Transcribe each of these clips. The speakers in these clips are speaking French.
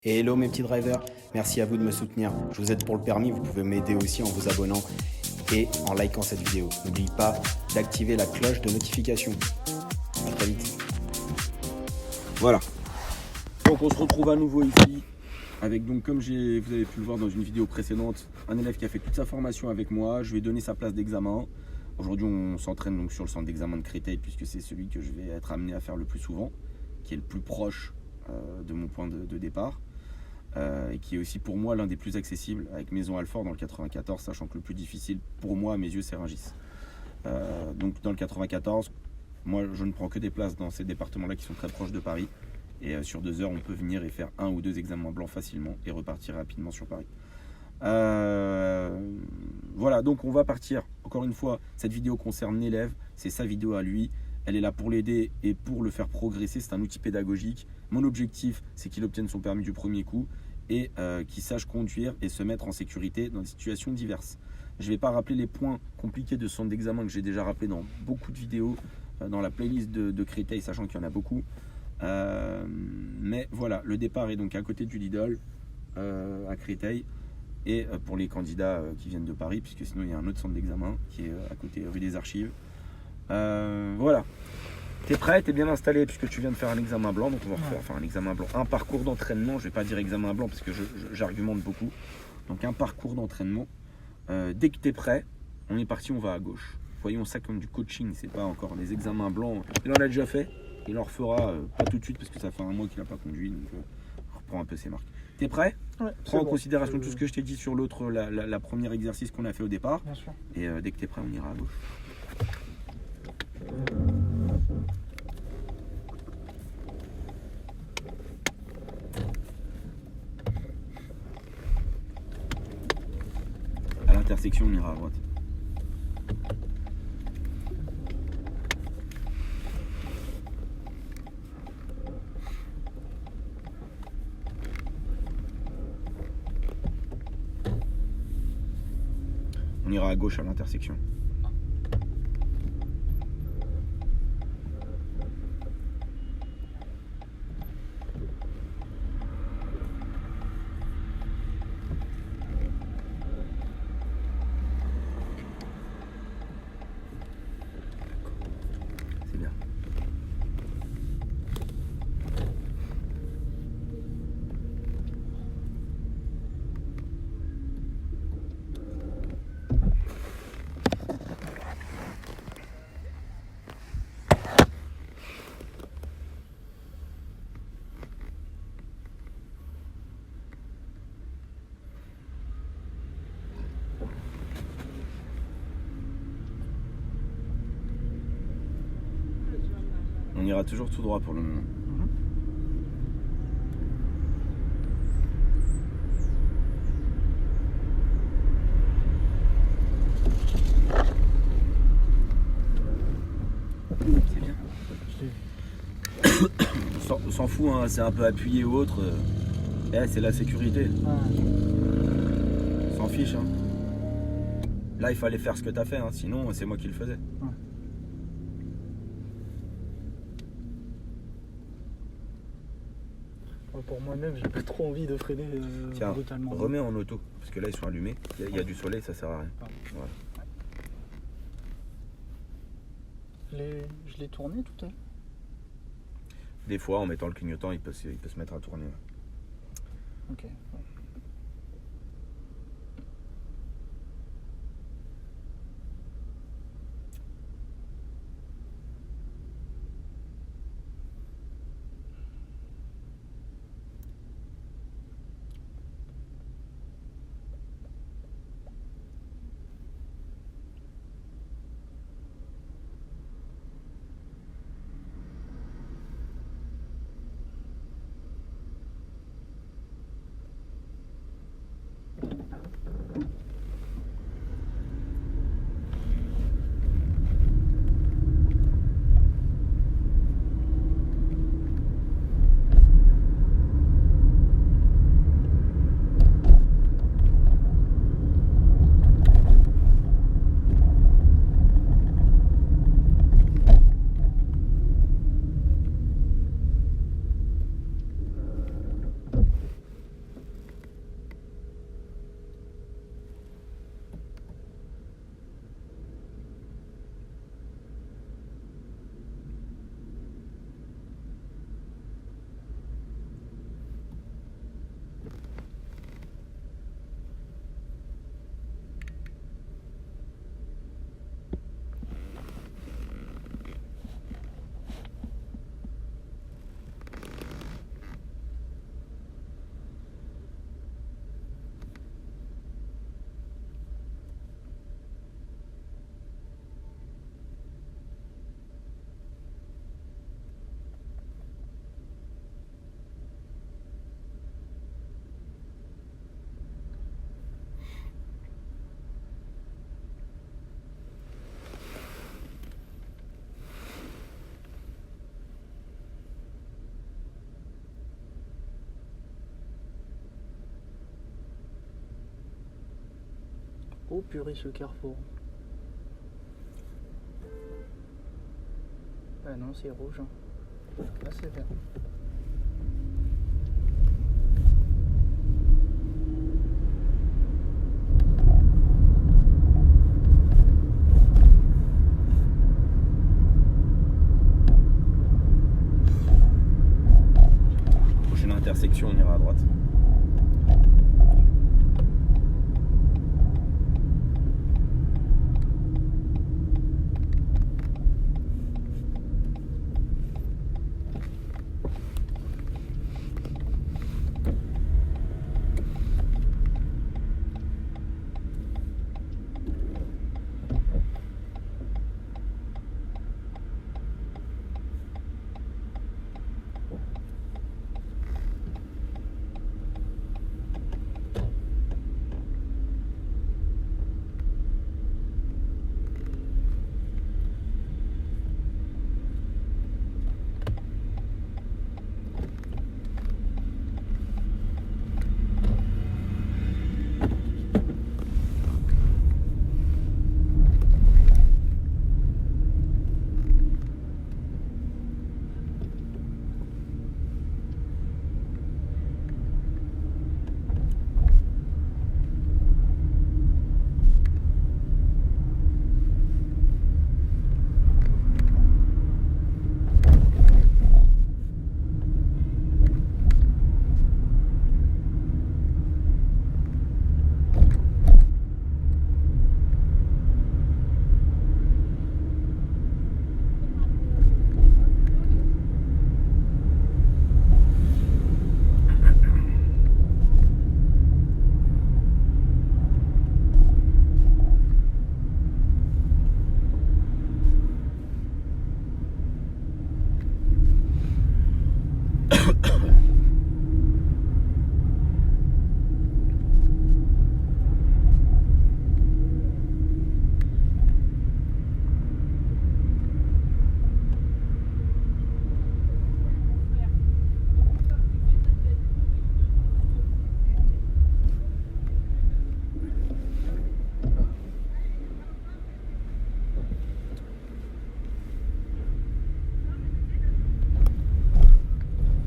Et hello mes petits drivers, merci à vous de me soutenir. Je vous aide pour le permis, vous pouvez m'aider aussi en vous abonnant et en likant cette vidéo. N'oubliez pas d'activer la cloche de notification. À très vite. Voilà. Donc on se retrouve à nouveau ici avec, donc comme vous avez pu le voir dans une vidéo précédente, un élève qui a fait toute sa formation avec moi. Je vais donner sa place d'examen. Aujourd'hui on s'entraîne donc sur le centre d'examen de Créteil puisque c'est celui que je vais être amené à faire le plus souvent, qui est le plus proche de mon point de départ. Et qui est aussi pour moi l'un des plus accessibles avec Maisons-Alfort dans le 94, sachant que le plus difficile pour moi à mes yeux c'est Rungis. Donc dans le 94, moi je ne prends que des places dans ces départements-là qui sont très proches de Paris, et sur 2 heures on peut venir et faire 1 ou 2 examens blancs facilement et repartir rapidement sur Paris. Voilà, donc on va partir. Encore une fois, cette vidéo concerne l'élève, c'est sa vidéo à lui. Elle est là pour l'aider et pour le faire progresser. C'est un outil pédagogique. Mon objectif, c'est qu'il obtienne son permis du premier coup et qu'il sache conduire et se mettre en sécurité dans des situations diverses. Je ne vais pas rappeler les points compliqués de centre d'examen que j'ai déjà rappelé dans beaucoup de vidéos, dans la playlist de Créteil, sachant qu'il y en a beaucoup. Mais voilà, le départ est donc à côté du Lidl, à Créteil. Et pour les candidats qui viennent de Paris, puisque sinon il y a un autre centre d'examen qui est à côté rue des Archives. Voilà. T'es prêt, t'es bien installé puisque tu viens de faire un examen blanc, donc on va refaire enfin, un examen blanc, un parcours d'entraînement. Je vais pas dire examen blanc parce que j'argumente beaucoup. Donc un parcours d'entraînement. Dès que t'es prêt, on est parti, on va à gauche. Voyons ça comme du coaching, c'est pas encore des examens blancs. Il en a déjà fait, il en refera pas tout de suite parce que ça fait un mois qu'il n'a pas conduit, donc on reprend un peu ses marques. T'es prêt? Ouais, Prends en considération tout ce que je t'ai dit sur l'autre, la première exercice qu'on a fait au départ. Bien sûr. Et dès que t'es prêt, on ira à gauche. À l'intersection, on ira à droite. On ira à gauche à l'intersection. C'est bien. On ira toujours tout droit pour le moment. C'est bien. On s'en fout, hein, c'est un peu appuyé ou autre. C'est la sécurité. On s'en fiche. Hein. Là, il fallait faire ce que tu as fait, hein, sinon c'est moi qui le faisais. Pour moi-même, j'ai pas trop envie de freiner Tiens, brutalement. remets en auto, parce que là ils sont allumés. Il y a du soleil, ça sert à rien. Voilà. Je l'ai tourné tout à l'heure. Des fois, en mettant le clignotant, il peut se mettre à tourner. Ok. Bon. Oh purée, ce carrefour. Ah non, c'est rouge. Là, c'est vert. Prochaine intersection, on ira à droite.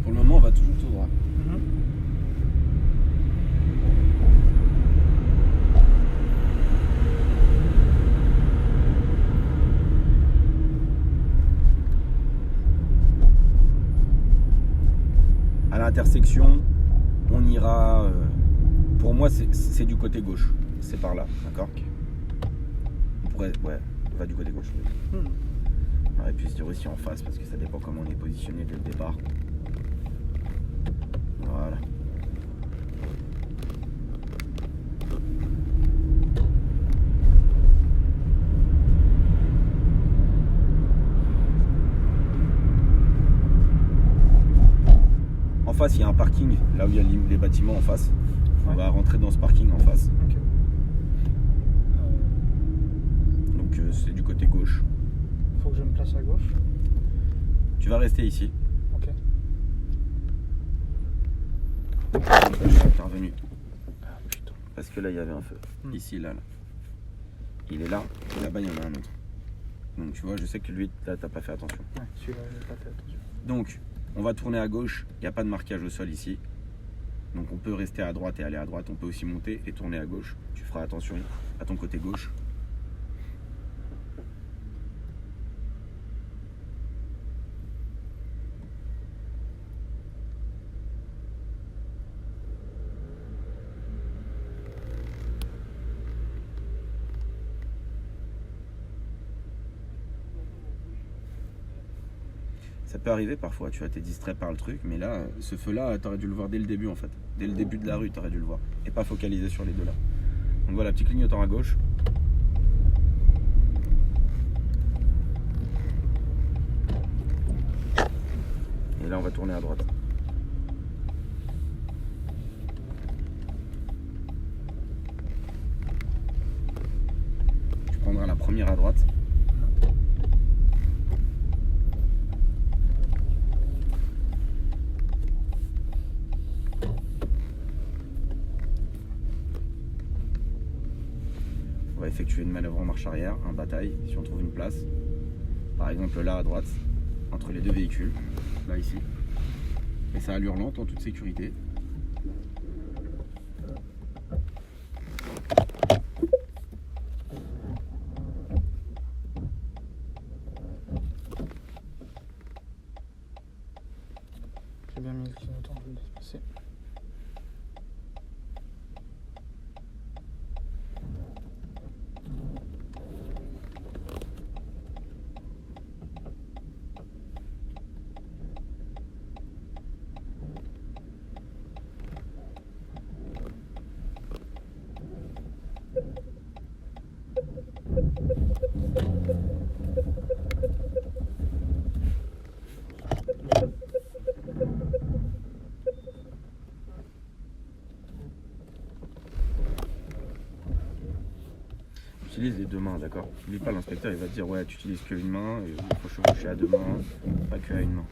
Pour le moment, on va toujours tout droit. À l'intersection, on ira. Pour moi, c'est du côté gauche. C'est par là, d'accord? On pourrait. Ouais, on va du côté gauche. On aurait pu se dire aussi en face parce que ça dépend comment on est positionné dès le départ. Voilà. En face, il y a un parking, là où il y a les bâtiments en face. On va rentrer dans ce parking en face. Ok. Donc c'est du côté gauche. Faut que je me place à gauche. Tu vas rester ici. Ok. Je suis intervenu. Ah putain. Parce que là, il y avait un feu. Ici, là. Il est là. Et là-bas, il y en a un autre. Donc tu vois, je sais que lui, là, t'as pas fait attention. Ouais, celui-là, j'ai pas fait attention. Donc, on va tourner à gauche. Il n'y a pas de marquage au sol ici. Donc on peut rester à droite et aller à droite. On peut aussi monter et tourner à gauche. Tu feras attention à ton côté gauche. Ça peut arriver parfois, tu as été distrait par le truc, mais là, ce feu-là, tu aurais dû le voir dès le début en fait. Dès le début de la rue, tu aurais dû le voir. Et pas focaliser sur les deux là. Donc voilà, petit clignotant à gauche. Et là, on va tourner à droite. Tu prendras la première à droite. va effectuer une manœuvre en marche arrière, un bataille, si on trouve une place. Par exemple là à droite, entre les deux véhicules, là ici. Et ça allure lente en toute sécurité. J'ai bien mis le clignotant pour le laisser passer. Utilise les deux mains, d'accord? N'oublie pas, l'inspecteur il va te dire ouais tu utilises qu'une main, et il faut chevaucher à deux mains, pas que à une main.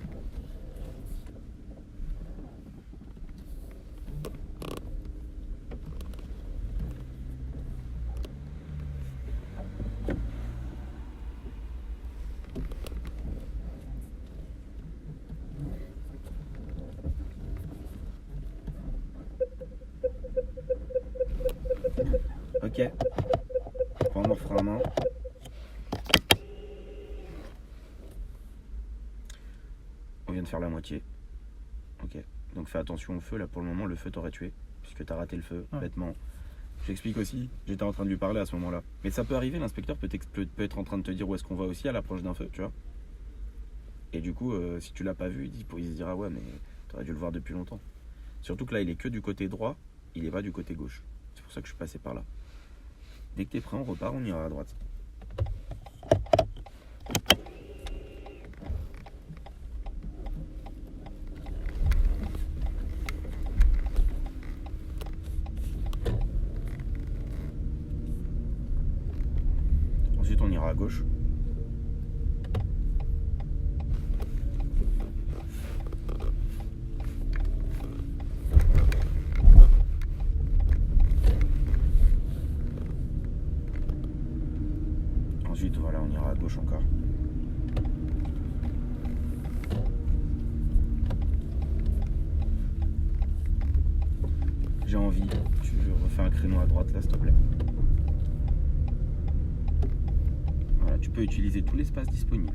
Ok. Prends mon frein à main. On vient de faire la moitié. Ok. Donc fais attention au feu. Là pour le moment le feu t'aurait tué. Puisque t'as raté le feu, bêtement. J'explique aussi, j'étais en train de lui parler à ce moment-là. Mais ça peut arriver, l'inspecteur peut être en train de te dire où est-ce qu'on va aussi à l'approche d'un feu, tu vois. Et du coup, si tu l'as pas vu, il se dira ouais mais t'aurais dû le voir depuis longtemps. Surtout que là il est que du côté droit, il est pas du côté gauche. C'est pour ça que je suis passé par là. Dès que t'es prêt, on repart, on ira à droite. Ensuite, on ira à gauche. Ensuite, voilà, on ira à gauche encore. J'ai envie, tu refais un créneau à droite là, s'il te plaît. Voilà, tu peux utiliser tout l'espace disponible.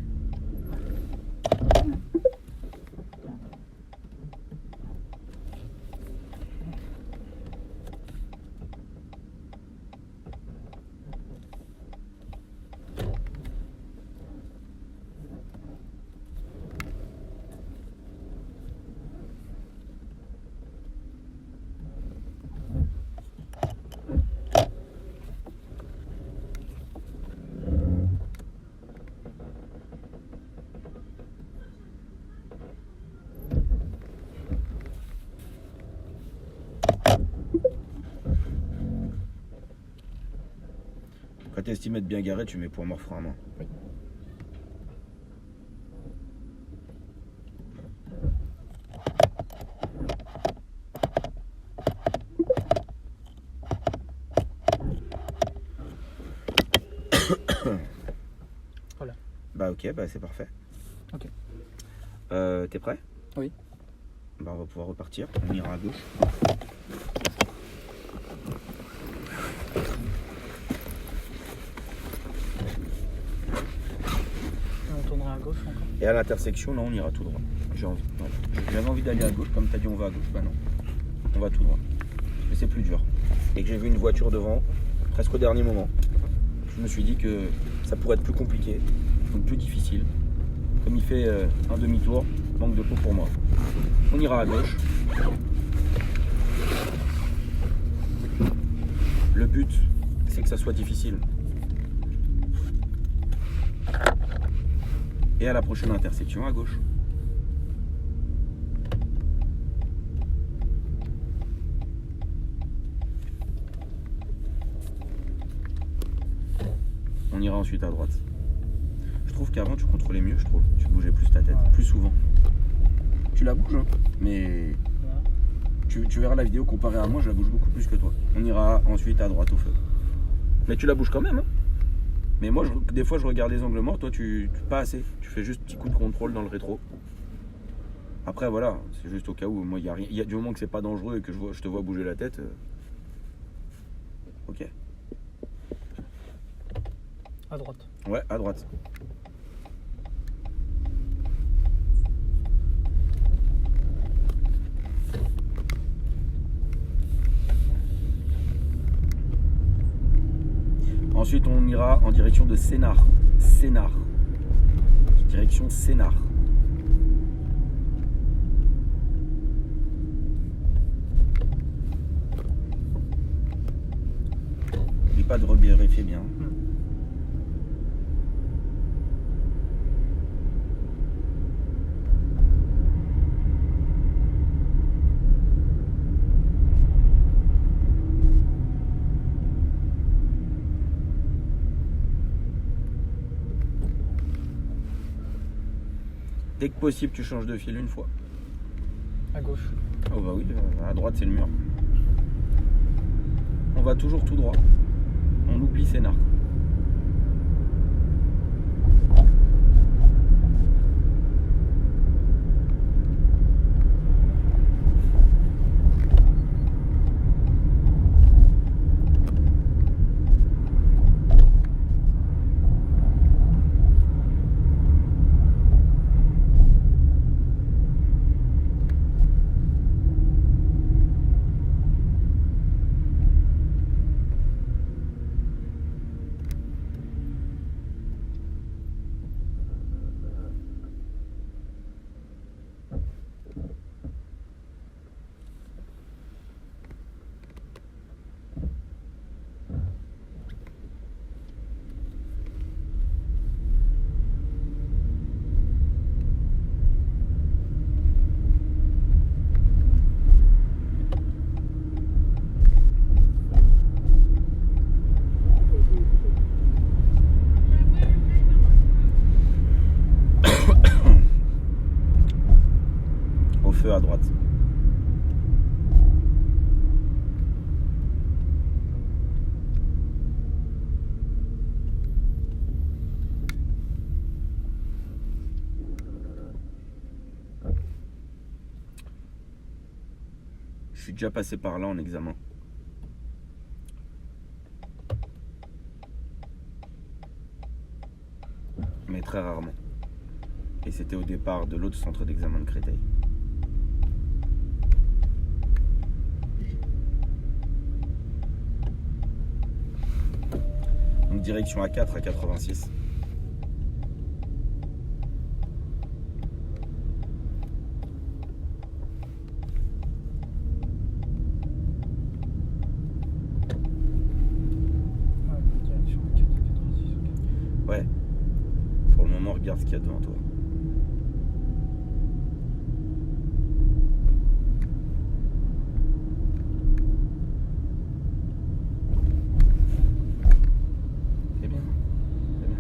Quand tu estimes être bien garé, tu mets poids mort frein à main. Oui. Voilà. Bah ok, bah c'est parfait. Ok. T'es prêt? Oui. Bah on va pouvoir repartir, on ira à gauche. On tournera à gauche encore. Et à l'intersection, là on ira tout droit. J'ai envie. Voilà. J'avais envie d'aller à gauche, comme t'as dit on va à gauche. Bah non, on va tout droit. Mais c'est plus dur. Et que j'ai vu une voiture devant, presque au dernier moment, je me suis dit que ça pourrait être plus compliqué, donc plus difficile. Comme il fait un demi-tour, manque de peau pour moi. On ira à gauche. Le but, c'est que ça soit difficile. Et à la prochaine intersection, à gauche. On ira ensuite à droite. Je trouve qu'avant tu contrôlais mieux, je trouve. Tu bougeais plus ta tête, plus souvent. Tu la bouges, hein, mais Voilà. tu verras la vidéo comparée à moi, je la bouge beaucoup plus que toi. On ira ensuite à droite au feu. Mais tu la bouges quand même. Hein. Mais moi, des fois, je regarde les angles morts. Toi, tu pas assez. Tu fais juste petit coup de contrôle dans le rétro. Après, voilà, c'est juste au cas où. Moi, il y a du moment que c'est pas dangereux et que je te vois bouger la tête. Ok. À droite. Ouais, à droite. Ensuite, on ira en direction de Sénart. Sénart. Direction Sénart. N'oublie pas de vérifier bien. Dès que possible, tu changes de fil une fois. À gauche. Oh bah oui, à droite c'est le mur. On va toujours tout droit. On oublie Sénart. Au feu à droite. Je suis déjà passé par là en examen. Mais très rarement. Et c'était au départ de l'autre centre d'examen de Créteil. Donc direction A4 à 86. Ouais, direction 4 à 86. Ok. Ouais. Pour le moment, regarde ce qu'il y a devant toi. C'est bien. C'est bien.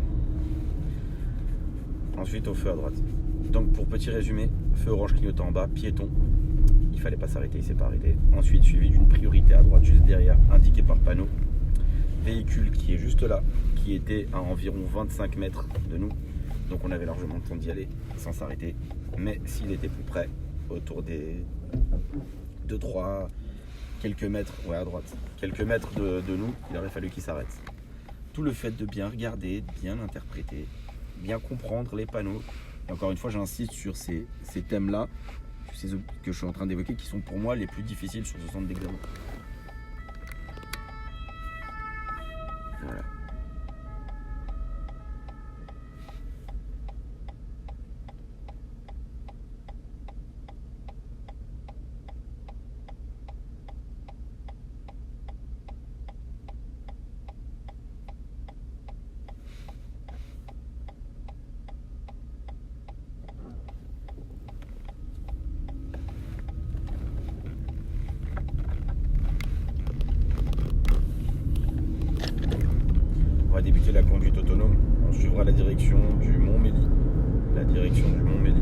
Ensuite, au feu à droite. Donc, pour petit résumé, feu orange clignotant en bas, piéton. Il fallait pas s'arrêter, il s'est pas arrêté. Ensuite, suivi d'une priorité à droite, juste derrière, indiquée par panneau. Véhicule qui est juste là, qui était à environ 25 mètres de nous. Donc on avait largement le temps d'y aller sans s'arrêter. Mais s'il était plus près, autour des 2-3, quelques mètres, ouais à droite, quelques mètres de nous, il aurait fallu qu'il s'arrête. Tout le fait de bien regarder, de bien interpréter, bien comprendre les panneaux. Et encore une fois, j'insiste sur ces thèmes-là, que je suis en train d'évoquer, qui sont pour moi les plus difficiles sur ce centre d'examen. Voilà. On va débuter la conduite autonome. On suivra la direction du Mont-Mély. La direction du Mont-Mély.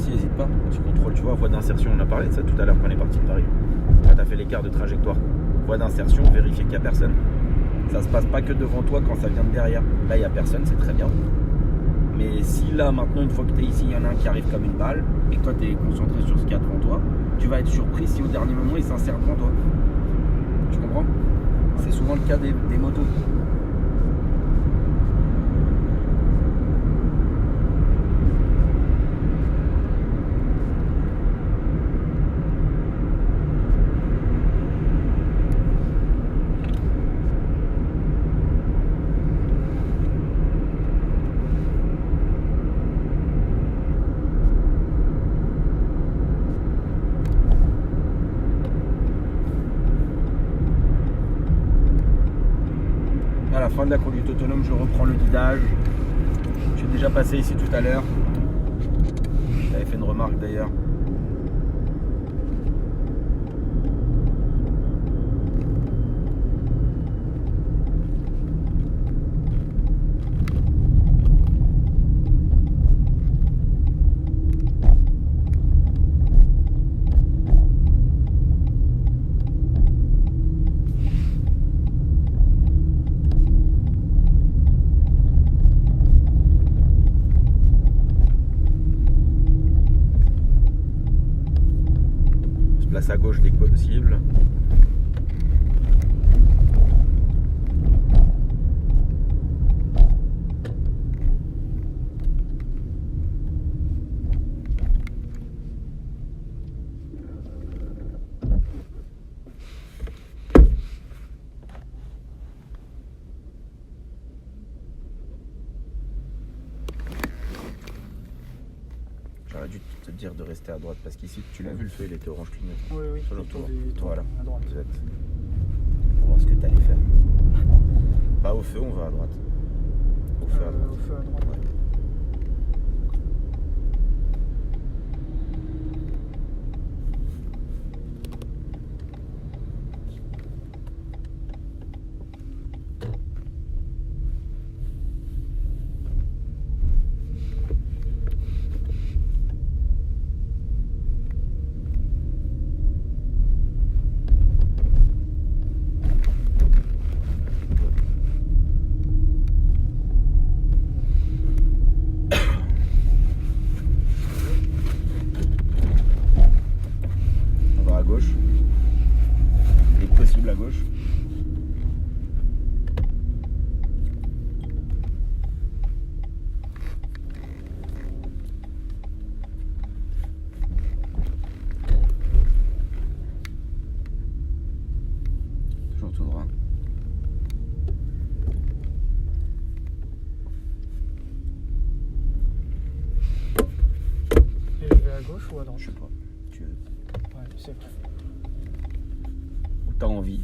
aussi, n'hésite pas. Tu contrôles, tu vois, voie d'insertion, on a parlé de ça tout à l'heure quand on est parti de Paris. Là, tu as fait l'écart de trajectoire. Voie d'insertion, vérifier qu'il n'y a personne. Ça se passe pas que devant toi quand ça vient de derrière. Là, il n'y a personne, c'est très bien. Mais si là, maintenant, une fois que tu es ici, il y en a un qui arrive comme une balle, et que toi, tu es concentré sur ce qu'il y a devant toi, tu vas être surpris si au dernier moment, il s'insère devant toi. Tu comprends? C'est souvent le cas des motos. À la fin de la conduite autonome, je reprends le guidage. J'ai déjà passé ici tout à l'heure. J'avais fait une remarque d'ailleurs. Place à gauche dès que possible. J'aurais dû te dire de rester à droite parce qu'ici, tu l'as vu, le feu il était orange clignotant. Oui, oui. Sur le tour. Voilà. À droite. Exact. Pour voir ce que tu allais faire. Pas au feu, on va à droite. Au feu à droite. Au feu à droite. Ouais. On va à gauche. Dès que possible à gauche. Toujours tout droit. Et je vais à gauche ou à droite? Je sais pas. Tu veux. Ouais, c'est vrai. Ou t'as envie.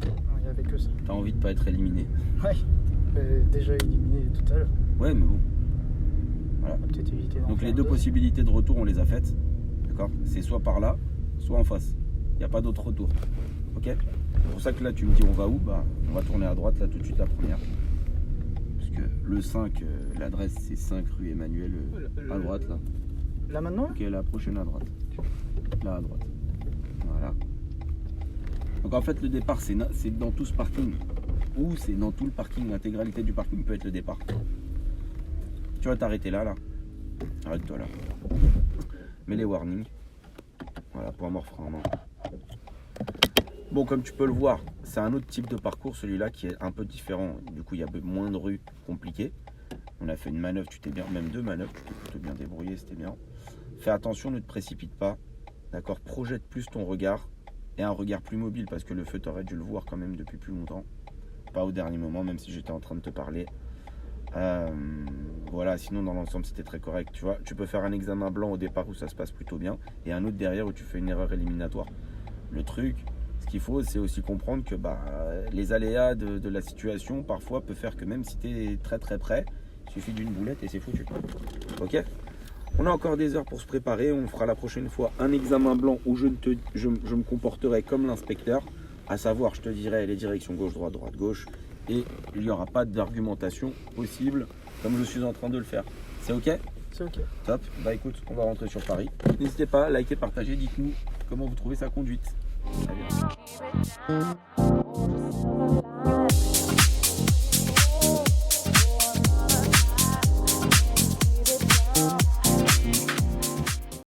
Il n'y avait que ça. T'as envie de pas être éliminé. Ouais. Mais déjà éliminé tout à l'heure. Ouais, mais bon. Voilà. On va peut-être éviter d'en Donc faire les deux deux. possibilités de retour, on les a faites. D'accord? C'est soit par là, soit en face. Il n'y a pas d'autre retour. Ok? C'est pour ça que là, tu me dis on va où? Bah, on va tourner à droite, là, tout de suite, la première. Parce que le 5, l'adresse, c'est 5 rue Emmanuel, à droite, là. Là maintenant? Ok, la prochaine à droite. Là, à droite. Voilà. Donc en fait, le départ, c'est dans tout ce parking. Ou c'est dans tout le parking. L'intégralité du parking peut être le départ. Tu vas t'arrêter là, là. Arrête-toi là. Mets les warnings. Voilà, point mort frein en main. Bon, comme tu peux le voir, c'est un autre type de parcours, celui-là, qui est un peu différent. Du coup, il y a moins de rues compliquées. On a fait une manœuvre, tu t'es bien, même deux manœuvres, tu t'es plutôt bien débrouillé, c'était bien. Fais attention, ne te précipite pas. D'accord? Projette plus ton regard et un regard plus mobile parce que le feu, t'aurais dû le voir quand même depuis plus longtemps. Pas au dernier moment, même si j'étais en train de te parler. Voilà, sinon dans l'ensemble c'était très correct. Tu vois, tu peux faire un examen blanc au départ où ça se passe plutôt bien et un autre derrière où tu fais une erreur éliminatoire. Le truc, ce qu'il faut, c'est aussi comprendre que les aléas de la situation parfois peuvent faire que même si tu es très très près, il suffit d'une boulette et c'est foutu. Ok? On a encore des heures pour se préparer. On fera la prochaine fois un examen blanc où je me comporterai comme l'inspecteur, à savoir, je te dirai les directions gauche, droite, droite, gauche, et il n'y aura pas d'argumentation possible comme je suis en train de le faire. C'est ok? C'est ok. Top. Bah écoute, on va rentrer sur Paris. N'hésitez pas à liker, partager, dites-nous comment vous trouvez sa conduite. À bientôt.